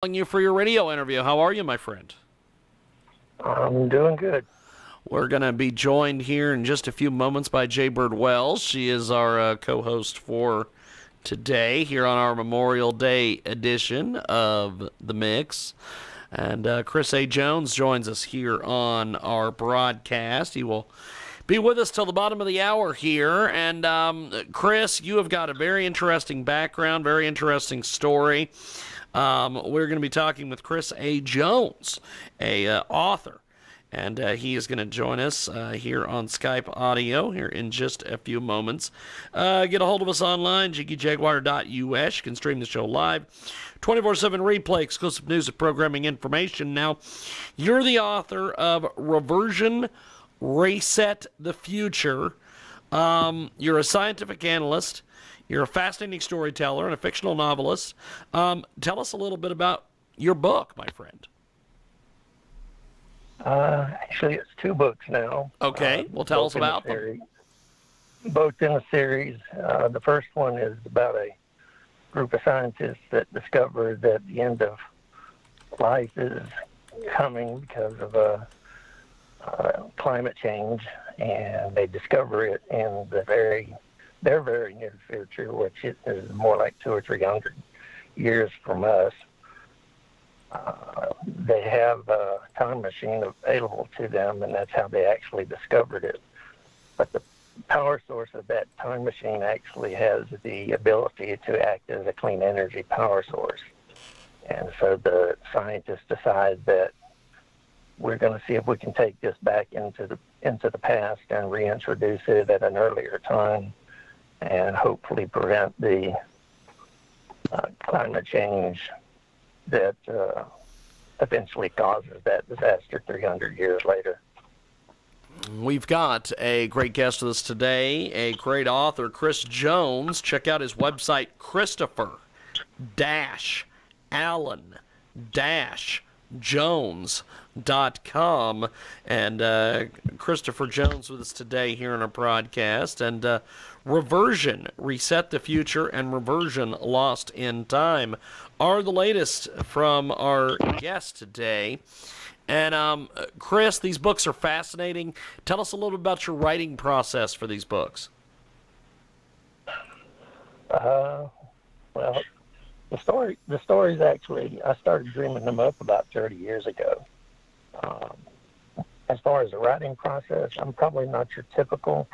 Calling you for your radio interview. How are you, my friend? I'm doing good. We're going to be joined here in just a few moments by Jay Bird Wells. She is our co-host for today here on our Memorial Day edition of The Mix. And Chris A. Jones joins us here on our broadcast. He will be with us till the bottom of the hour here. And Chris, you have got a very interesting background, very interesting story. We're going to be talking with Chris A. Jones, a author, and he is going to join us here on Skype audio here in just a few moments. Get a hold of us online, jiggyjaguar.us. You can stream the show live, 24/7 replay, exclusive news and programming information. Now, you're the author of Reversione, Reset the Future. You're a scientific analyst. You're a fascinating storyteller and a fictional novelist. Tell us a little bit about your book, my friend. Actually, it's two books now. Okay, well, tell us about them. Both in a series. The first one is about a group of scientists that discovered that the end of life is coming because of climate change, and they discover it in their very near future, which is more like 200 or 300 years from us. They have a time machine available to them, and that's how they actually discovered it. But the power source of that time machine actually has the ability to act as a clean energy power source. And so the scientists decide that we're going to see if we can take this back into the past and reintroduce it at an earlier time, and hopefully prevent the climate change that eventually causes that disaster 300 years later. We've got a great guest with us today, a great author, Chris Jones. Check out his website, Christopher-Allen-Jones.com. And Christopher Jones with us today here in our broadcast. And Reversion, Reset the Future, and Reversion, Lost in Time are the latest from our guest today. And Chris, these books are fascinating. Tell us a little bit about your writing process for these books. Well, the stories actually, I started dreaming them up about 30 years ago. As far as the writing process, I'm probably not your typical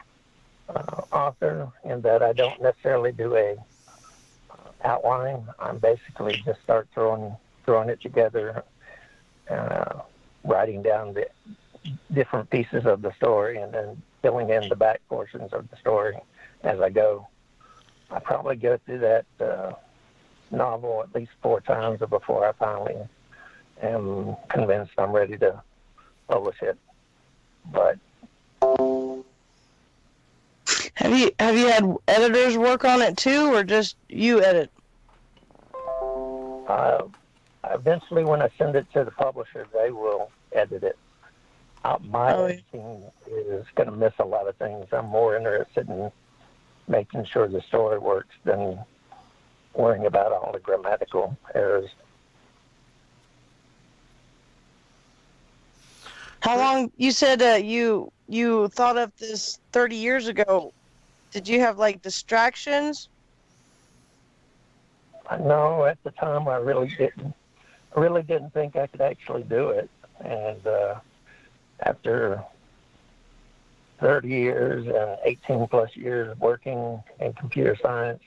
author in that I don't necessarily do a outline. I'm basically just start throwing it together, writing down the different pieces of the story, and then filling in the back portions of the story as I go. I probably go through that novel at least 4 times before I finally am convinced I'm ready to publish it. But have you had editors work on it too, or just you edit? Eventually, when I send it to the publisher, they will edit it. My editing is going to miss a lot of things. I'm more interested in making sure the story works than worrying about all the grammatical errors. How long? You said you thought of this 30 years ago. Did you have like distractions? No, at the time I really didn't think I could actually do it. And after 30 years and 18 plus years working in computer science,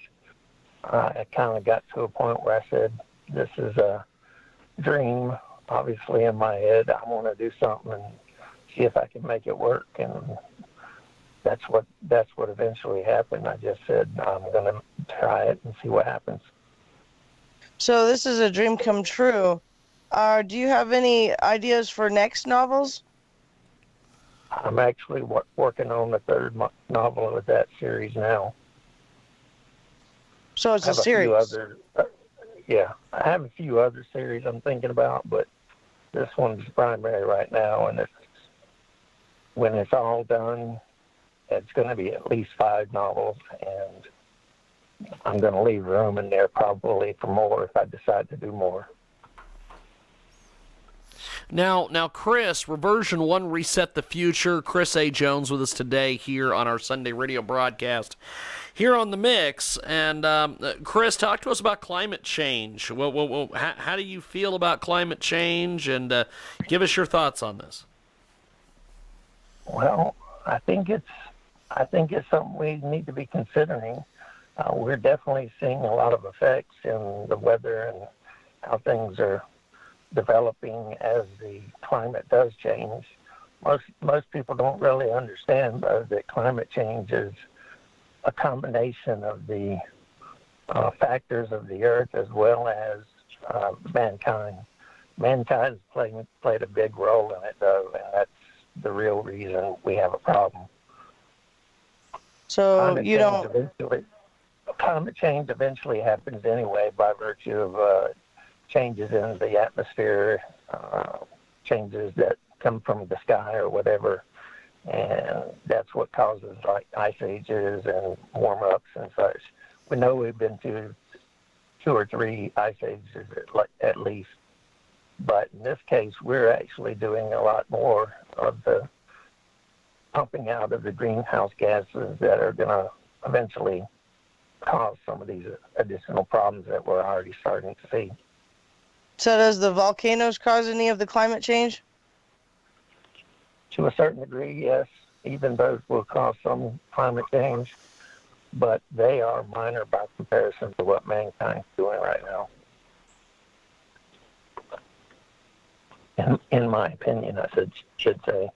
I kind of got to a point where I said, this is a dream, obviously, in my head. I want to do something and see if I can make it work. And that's what eventually happened. I just said, I'm going to try it and see what happens. So this is a dream come true. Do you have any ideas for next novels? I'm actually working on the third novel of that series now. So it's a series. I have a few other series I'm thinking about, but this one's primary right now. And when it's all done, it's going to be at least 5 novels, and I'm going to leave room in there probably for more if I decide to do more. Now, Chris, Reversion 1 Reset the Future. Chris A. Jones with us today here on our Sunday radio broadcast here on The Mix. And, Chris, talk to us about climate change. How do you feel about climate change? And give us your thoughts on this. Well, I think it's something we need to be considering. We're definitely seeing a lot of effects in the weather and how things are developing as the climate does change. Most people don't really understand, though, that climate change is a combination of the factors of the earth as well as mankind. Mankind's played a big role in it, though, and that's the real reason we have a problem. So climate change eventually happens anyway by virtue of changes in the atmosphere, changes that come from the sky or whatever, and that's what causes like ice ages and warm-ups and such. We know we've been through 2 or 3 ice ages at least, but in this case, we're actually doing a lot more of the pumping out of the greenhouse gases that are going to eventually cause some of these additional problems that we're already starting to see. So does the volcanoes cause any of the climate change? To a certain degree, yes. Even those will cause some climate change, but they are minor by comparison to what mankind's doing right now. In my opinion, I should say.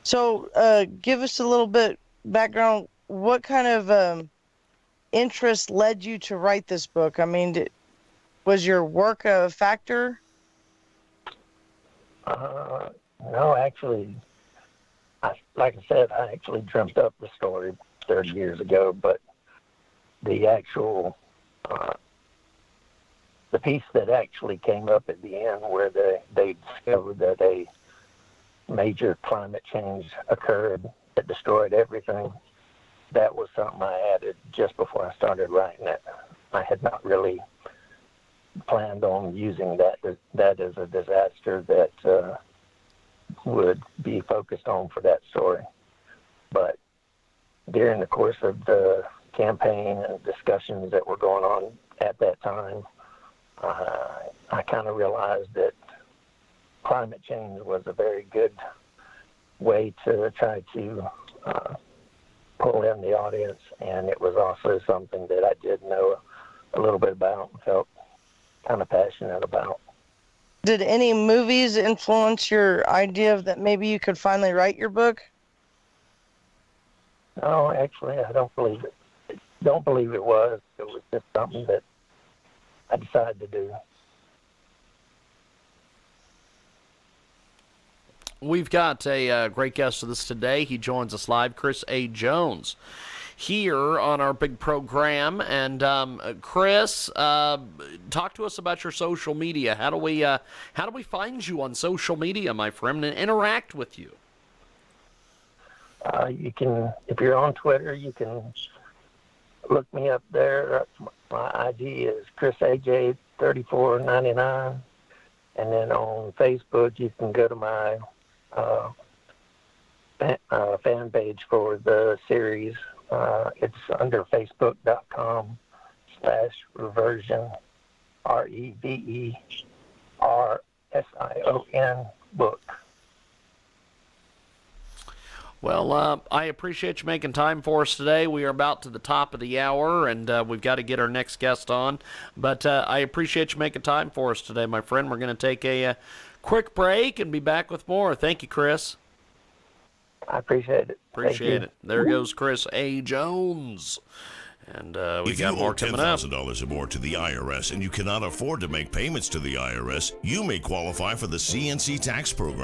So give us a little bit background. What kind of interest led you to write this book? I mean, was your work a factor? No, actually, like I said, I actually dreamt up the story 30 years ago, but the actual, the piece that actually came up at the end where they discovered that a major climate change occurred that destroyed everything, that was something I added just before I started writing it. I had not really planned on using that as a disaster that would be focused on for that story. But during the course of the campaign and discussions that were going on at that time, I kind of realized that climate change was a very good way to try to pull in the audience, and it was also something that I did know a little bit about and felt kind of passionate about. Did any movies influence your idea of that maybe you could finally write your book? No, actually, I don't believe it. Don't believe it was. It was just something that I decided to do. We've got a great guest with us today. He joins us live, Chris A. Jones, here on our big program. And Chris, talk to us about your social media. How do we find you on social media, my friend, and interact with you? You can, if you're on Twitter, you can look me up there. My ID is ChrisAJ3499, and then on Facebook, you can go to my fan page for the series. It's under facebook.com/reversion, REVERSION book. Well, I appreciate you making time for us today. We are about to the top of the hour, and we've got to get our next guest on. But I appreciate you making time for us today, my friend. We're going to take a quick break and be back with more. Thank you, Chris. I appreciate it. Appreciate it. There goes Chris A. Jones. And we got more coming up. If you owe $10,000 or more to the IRS and you cannot afford to make payments to the IRS, you may qualify for the CNC tax program.